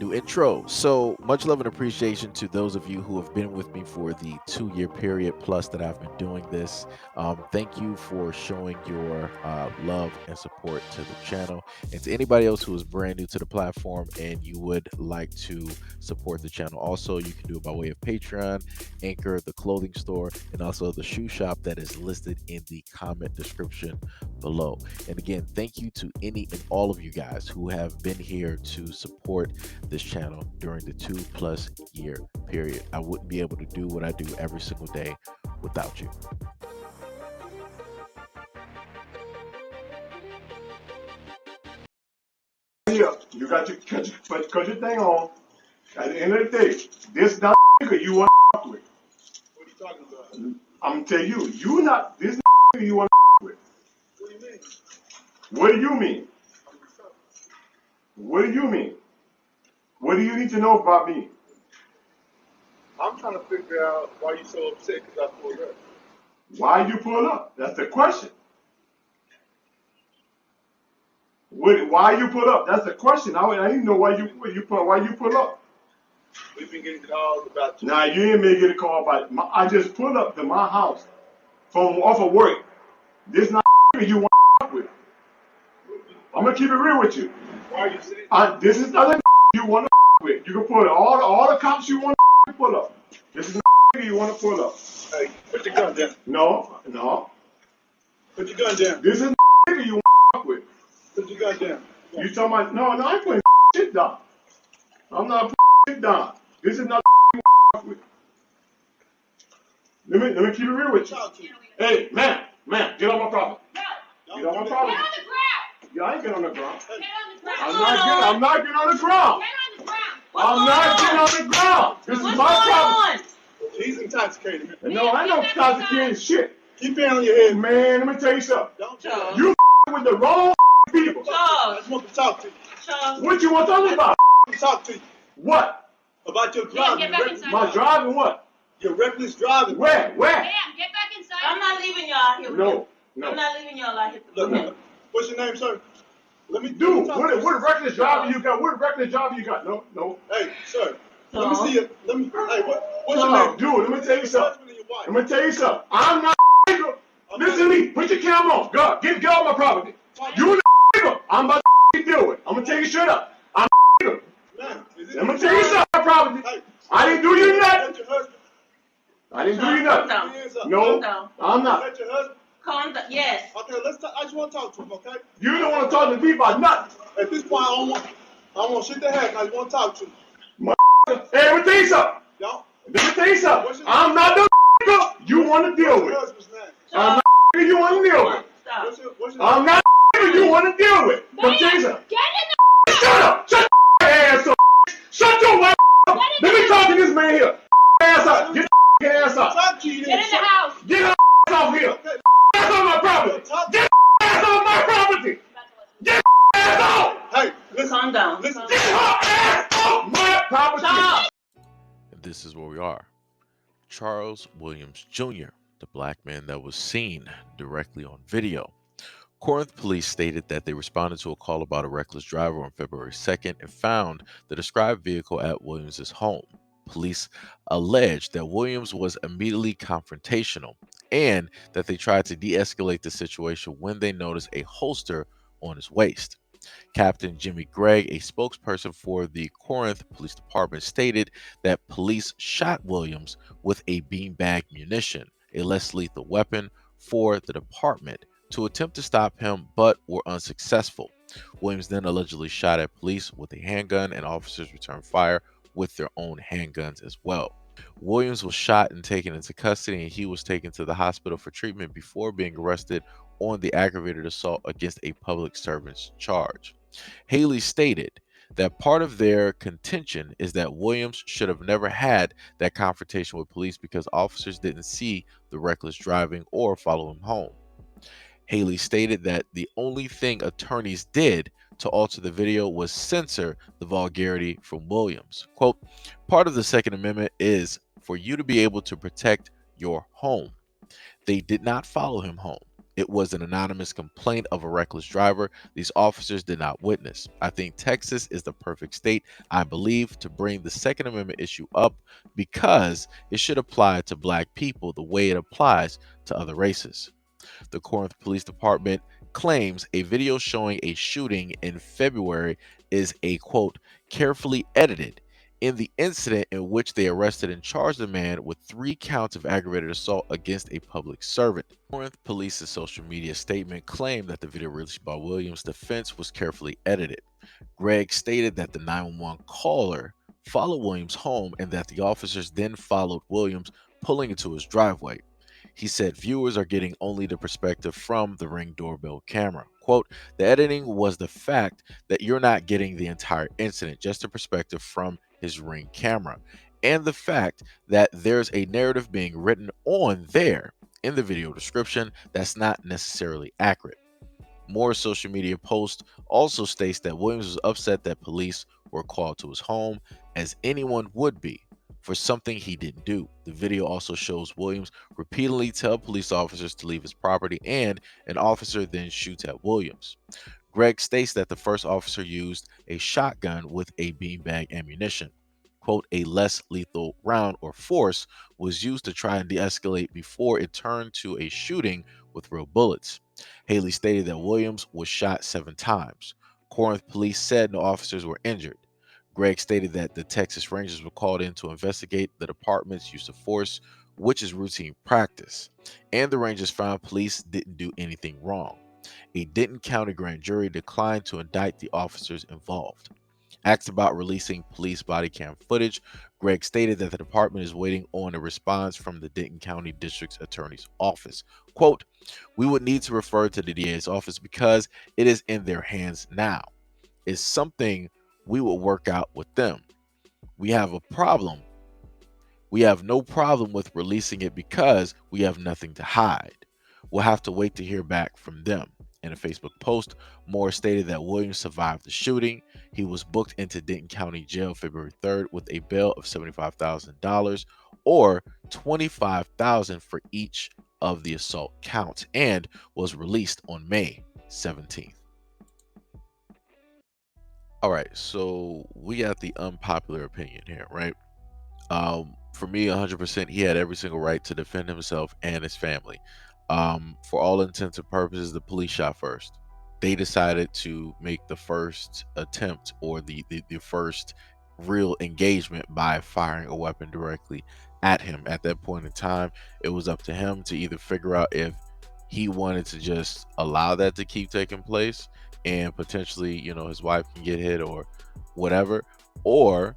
New intro. So much love and appreciation to those of you who have been with me for the 2 year period plus that I've been doing this. Thank you for showing your love and support to the channel. And to anybody else who is brand new to the platform and you would like to support the channel, also you can do it by way of Patreon, Anchor, the clothing store, and also the shoe shop that is listed in the comment description below. And again, thank you to any and all of you guys who have been here to support this channel during the 2+ year period. I wouldn't be able to do what I do every single day without you. Here, you got your cut your thing on. At the end of the day, this not nigga you want to with. What are you talking about? I'm gonna tell you, you not this nigga you want to with. What do you mean? What do you mean? What do you mean? What do you need to know about me? I'm trying to figure out why you so upset because I pulled up. Why you pull up? That's the question. Why you pull up? That's the question. I didn't know why you pull up. We've been getting calls about you. Nah, you ain't make it a call about it. I just pulled up to my house from off of work. This not you want with. I'm gonna keep it real with you. Why are you saying This is not you want to with. You can pull it. All the cops you want to pull up. This is not you want to pull up. Hey, put your gun down. No. Put your gun down. This is you want with. Put your gun down. You talking about? No, I ain't putting shit down. I'm not putting shit down. This is not you with. Let me keep it real with you. Talk to you. Hey, man, get on my property. Don't Get on my do property. Get on the ground! Yeah, I ain't get on the ground. Get on the ground! I'm not getting on the ground. Get on the ground! I'm not getting on the ground. This is my property. He's intoxicated. No, I know intoxicated shit. Keep it on your head, man. Man, let me tell you something. Don't talk. You with the wrong people. I just want to talk to you. What you want to talk about? I want to talk to you What? about your Yeah, driving. get back inside. My driving what? Your reckless driving. Where? Damn, get back inside. I'm not leaving y'all out here. with you. No. I'm not leaving y'all out here. Look, what's your name, sir? Let me Dude, talk to you. what reckless driver you got? What reckless driver you got? No. Hey, sir. Let me see it. Let me. Hey, what's No. your name? Dude, let me tell you something. Husband and your wife. Let me tell you something. I'm not nigga. Listen to me. Put your camera on. God, get off my property. You nigga. I'm about to deal with. I'm gonna tell you straight up. I'm nigga. Man, is it I'm gonna tell you something. My property. Hey, I didn't do you nothing. Let your husband. I didn't do you Calm nothing. down. Hands up. No, down. I'm not. Let your husband. Calm down. Yes. Okay, let's talk. I just want to talk to him, okay? You don't want to talk to me about nothing. At this point, I don't want shit to happen. I just want to talk to him. Hey, let me tell you something. Y'all, Let me tell you something. I'm not the nigga you want to deal what's with. your husband's name? I'm not the nigga you want to deal with. Stop. What's your I'm not the nigga you want to deal with. Let me tell you something. Get in Shut up. Shut your ass up. Shut your white up. Let me talk to this man here. Ass up. Get your ass up. talk to you the then. Get in the house! Get your ass off here. Okay, Ass on my property. Get your ass off my property. Get your ass off. hey, listen. Calm down. Listen. Get your ass off my property. Stop. And this is where we are. Charles Williams Jr., the black man that was seen directly on video. Corinth police stated that they responded to a call about a reckless driver on February 2nd and found the described vehicle at Williams' home. Police alleged that Williams was immediately confrontational and that they tried to de-escalate the situation when they noticed a holster on his waist. Captain Jimmy Gregg, a spokesperson for the Corinth Police Department, stated that police shot Williams with a beanbag munition, a less lethal weapon for the department, to attempt to stop him but were unsuccessful. Williams then allegedly shot at police with a handgun and officers returned fire with their own handguns as well. Williams was shot and taken into custody, and he was taken to the hospital for treatment before being arrested on the aggravated assault against a public servant's charge. Haley stated that part of their contention is that Williams should have never had that confrontation with police because officers didn't see the reckless driving or follow him home. Haley stated that the only thing attorneys did to alter the video was censor the vulgarity from Williams. Quote, part of the Second Amendment is for you to be able to protect your home. They did not follow him home. It was an anonymous complaint of a reckless driver these officers did not witness. I think Texas is the perfect state, I believe, to bring the Second Amendment issue up because it should apply to black people the way it applies to other races. The Corinth Police Department claims a video showing a shooting in February is a quote, carefully edited in the incident in which they arrested and charged a man with 3 counts of aggravated assault against a public servant. Corinth Police's social media statement claimed that the video released by Williams' defense was carefully edited. Greg stated that the 911 caller followed Williams home and that the officers then followed Williams, pulling into his driveway. He said viewers are getting only the perspective from the Ring doorbell camera. Quote, the editing was the fact that you're not getting the entire incident, just the perspective from his Ring camera. And the fact that there's a narrative being written on there in the video description that's not necessarily accurate. Moore's social media post also states that Williams was upset that police were called to his home, as anyone would be, for something he didn't do. The video also shows Williams repeatedly tell police officers to leave his property, and an officer then shoots at Williams. Greg states that the first officer used a shotgun with a beanbag ammunition. Quote, a less lethal round or force was used to try and de escalate before it turned to a shooting with real bullets. Haley stated that Williams was shot 7 times. Corinth police said no officers were injured. Greg stated that the Texas Rangers were called in to investigate the department's use of force, which is routine practice, and the Rangers found police didn't do anything wrong. A Denton County grand jury declined to indict the officers involved. Asked about releasing police body cam footage, Greg stated that the department is waiting on a response from the Denton County District's Attorney's Office. Quote, we would need to refer to the DA's office because it is in their hands now. It's something we will work out with them. We have a problem. We have no problem with releasing it because we have nothing to hide. We'll have to wait to hear back from them. In a Facebook post, Moore stated that Williams survived the shooting. He was booked into Denton County Jail February 3rd with a bail of $75,000 or $25,000 for each of the assault counts, and was released on May 17th. All right, so we got the unpopular opinion here, right? For me, 100%, he had every single right to defend himself and his family. For all intents and purposes, the police shot first. They decided to make the first attempt or the first real engagement by firing a weapon directly at him. At that point in time, it was up to him to either figure out if he wanted to just allow that to keep taking place and potentially, his wife can get hit or whatever, or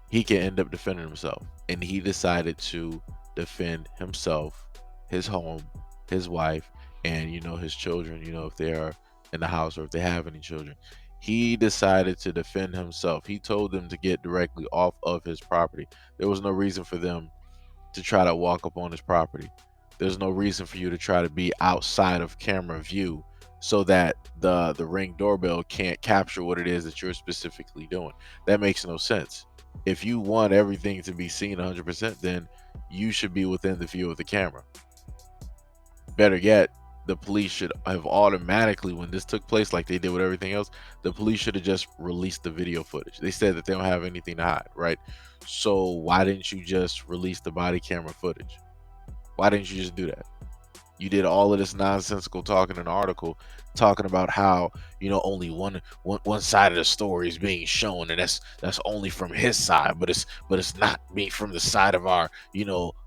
he can end up defending himself. And he decided to defend himself, his home, his wife, and his children, if they are in the house or if they have any children. He decided to defend himself. He told them to get directly off of his property. There was no reason for them to try to walk up on his property. There's no reason for you to try to be outside of camera view so that the Ring doorbell can't capture what it is that you're specifically doing. That makes no sense. If you want everything to be seen 100%, then you should be within the view of the camera. Better yet, the police should have automatically, when this took place, like they did with everything else, the police should have just released the video footage. They said that they don't have anything to hide, right? So why didn't you just release the body camera footage? Why didn't you just do that? You did all of this nonsensical talking in an article talking about how only one side of the story is being shown, and that's only from his side, but it's not me from the side of our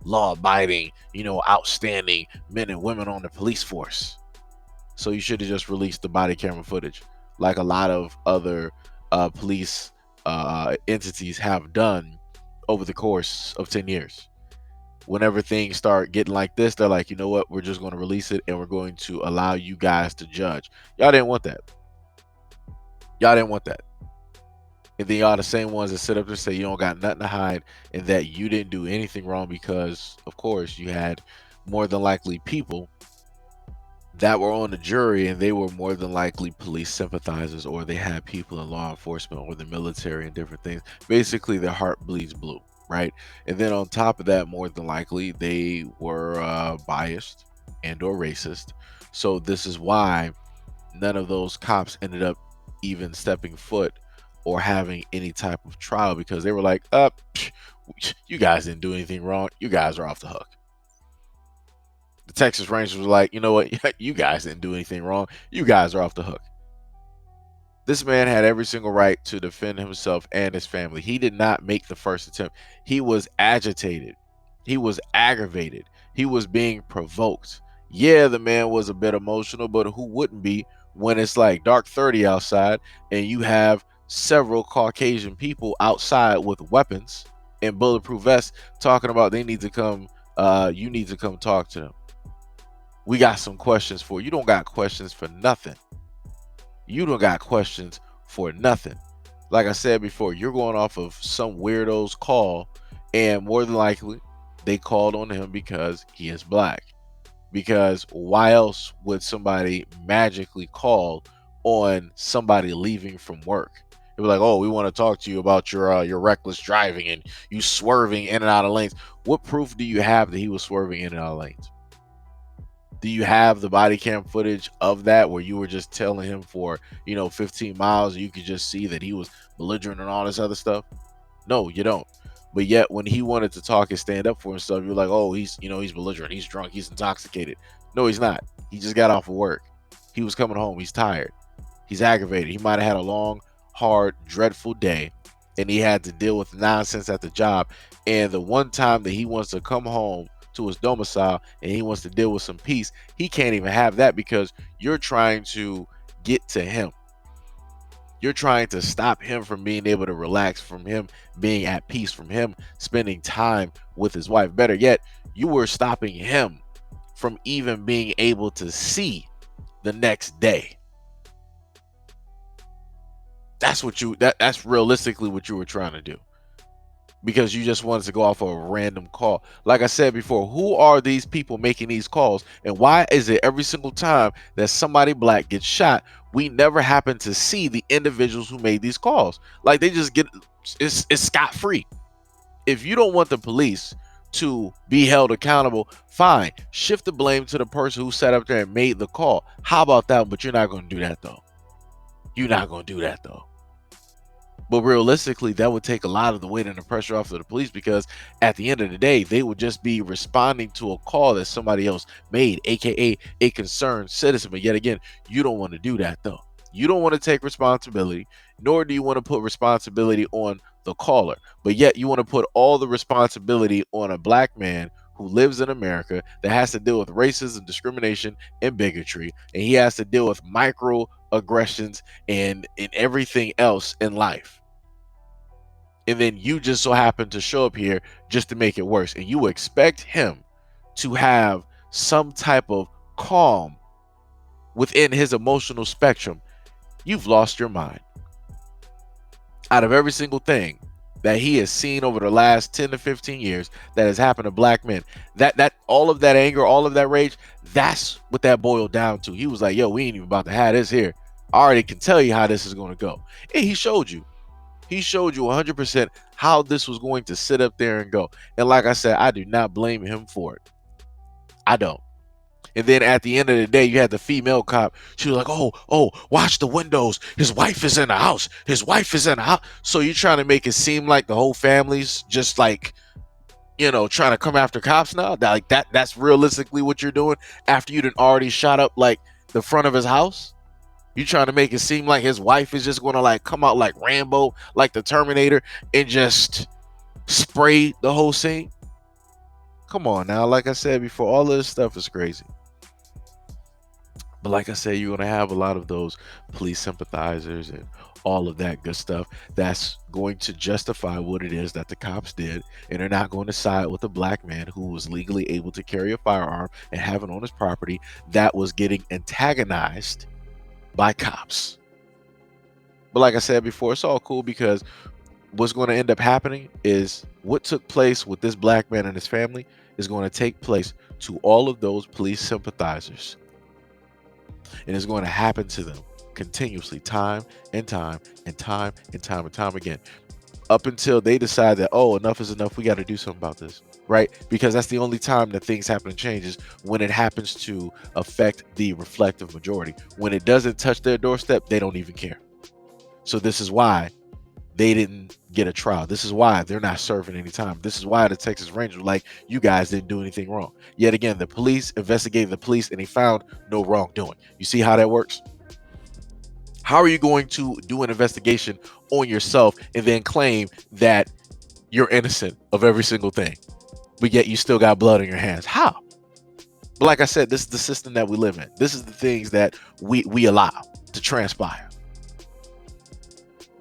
law-abiding outstanding men and women on the police force. So you should have just released the body camera footage like a lot of other police entities have done over the course of 10 years. Whenever things start getting like this, they're like, you know what, we're just going to release it and we're going to allow you guys to judge. Y'all didn't want that. Y'all didn't want that. And then y'all the same ones that sit up and say you don't got nothing to hide and that you didn't do anything wrong because, of course, you had more than likely people that were on the jury and they were more than likely police sympathizers, or they had people in law enforcement or the military and different things. Basically, their heart bleeds blue. Right. And then on top of that, more than likely, they were biased and or racist. So this is why none of those cops ended up even stepping foot or having any type of trial, because they were like, you guys didn't do anything wrong. You guys are off the hook. The Texas Rangers were like, you know what? You guys didn't do anything wrong. You guys are off the hook. This man had every single right to defend himself and his family. He did not make the first attempt. He was agitated. He was aggravated. He was being provoked. Yeah, the man was a bit emotional, but who wouldn't be when it's like dark 30 outside and you have several Caucasian people outside with weapons and bulletproof vests talking about they need to come, you need to come talk to them. We got some questions for you. You don't got questions for nothing. You don't got questions for nothing. Like I said before, you're going off of some weirdo's call, and more than likely, they called on him because he is black. Because why else would somebody magically call on somebody leaving from work? They'd be like, "Oh, we want to talk to you about your reckless driving and you swerving in and out of lanes." What proof do you have that he was swerving in and out of lanes? Do you have the body cam footage of that where you were just telling him for 15 miles and you could just see that he was belligerent and all this other stuff? No, you don't. But yet when he wanted to talk and stand up for himself, you're like, oh, he's belligerent, he's drunk, he's intoxicated. No, he's not. He just got off of work. He was coming home. He's tired. He's aggravated. He might have had a long, hard, dreadful day, and he had to deal with nonsense at the job. And the one time that he wants to come home to his domicile and he wants to deal with some peace, he can't even have that because you're trying to get to him. You're trying to stop him from being able to relax, from him being at peace, from him spending time with his wife. Better yet, you were stopping him from even being able to see the next day. That's realistically what you were trying to do, because you just wanted to go off of a random call. Like I said before, who are these people making these calls, and why is it every single time that somebody black gets shot, we never happen to see the individuals who made these calls? Like, they just get it's scot-free. If you don't want the police to be held accountable, fine, shift the blame to the person who sat up there and made the call. How about that? But you're not going to do that though. You're not going to do that though. But realistically, that would take a lot of the weight and the pressure off of the police, because at the end of the day, they would just be responding to a call that somebody else made, aka a concerned citizen. But yet again, you don't want to do that though. You don't want to take responsibility, nor do you want to put responsibility on the caller. But yet you want to put all the responsibility on a black man who lives in America that has to deal with racism, discrimination, and bigotry, and he has to deal with microaggressions and everything else in life. And then you just so happen to show up here just to make it worse, and you expect him to have some type of calm within his emotional spectrum. You've lost your mind. Out of every single thing that he has seen over the last 10 to 15 years that has happened to black men, that all of that anger, all of that rage, that's what that boiled down to. He was like, yo, we ain't even about to have this here. I already can tell you how this is going to go. And he showed you 100% how this was going to sit up there and go. And like I said, I do not blame him for it. I don't. And then at the end of the day, you had the female cop. She was like, oh, watch the windows. His wife is in the house. His wife is in the house. So you're trying to make it seem like the whole family's just like, trying to come after cops now? That's realistically what you're doing after you done already shot up like the front of his house? You trying to make it seem like his wife is just going to like come out like Rambo, like the Terminator, and just spray the whole scene? Come on now. Like I said before, all of this stuff is crazy. But like I said, you're going to have a lot of those police sympathizers and all of that good stuff that's going to justify what it is that the cops did, and they're not going to side with a black man who was legally able to carry a firearm and have it on his property that was getting antagonized by cops. But like I said before, it's all cool, because what's going to end up happening is what took place with this black man and his family is going to take place to all of those police sympathizers. And it's going to happen to them continuously, time and time and time and time and time again. up until they decide that, oh, enough is enough, we got to do something about this, right? Because that's the only time that things happen and changes, when it happens to affect the reflective majority. When it doesn't touch their doorstep, they don't even care. So this is why they didn't get a trial. This is why they're not serving any time. This is why the Texas Rangers were like, you guys didn't do anything wrong. Yet again, the police investigated the police and they found no wrongdoing. You see how that works? How are you going to do an investigation on yourself and then claim that you're innocent of every single thing, but yet you still got blood on your hands? How? But like I said, this is the system that we live in. This is the things that we allow to transpire.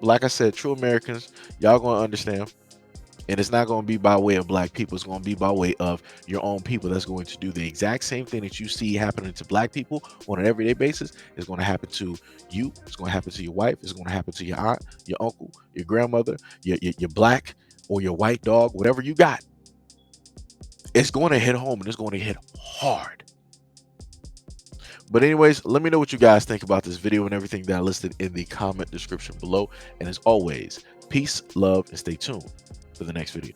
But like I said, true Americans, y'all gonna understand. And it's not going to be by way of black people. It's going to be by way of your own people that's going to do the exact same thing that you see happening to black people on an everyday basis. It's going to happen to you. It's going to happen to your wife. It's going to happen to your aunt, your uncle, your grandmother, your black or your white dog, whatever you got. It's going to hit home, and it's going to hit hard. But anyways, let me know what you guys think about this video and everything that I listed in the comment description below. And as always, peace, love, and stay tuned for the next video.